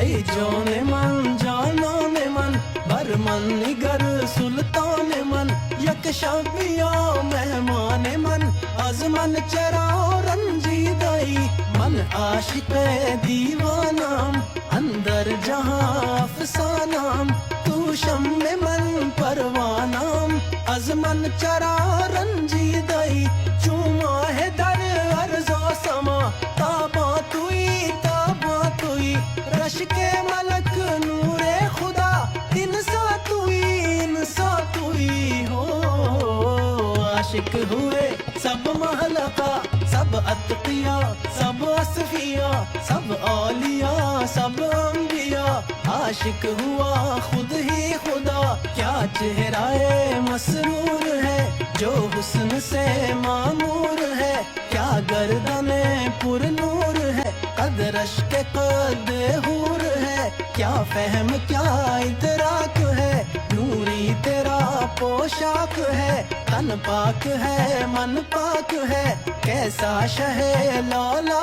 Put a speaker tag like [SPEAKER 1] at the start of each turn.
[SPEAKER 1] ای جون من جانان من برمن نگر سلطان من یک شبیا مہمان من از من چرا رنجیدائی من عاشق دیوانام اندر جہاں افسانام تو شمع من پروانام از من چرا رنجیدائی چوما ہے در عرض و سما تابا توی رش کے ملک نور خدا انسا توی ہو عاشق ہوئے سب محلقہ سب اتقیاء سب اصفیاء سب اولیاء سب انبیاء عاشق ہوا خود ہی خدا کیا چہرہ مسرور ہے جو حسن سے معمور ہے کیا گردن پر نور ہے قد رشک قد حور ہے کیا فہم کیا ادراک ہے نوری تیرا پوشاک ہے تن پاک ہے من پاک ہے کیسا شہ لولا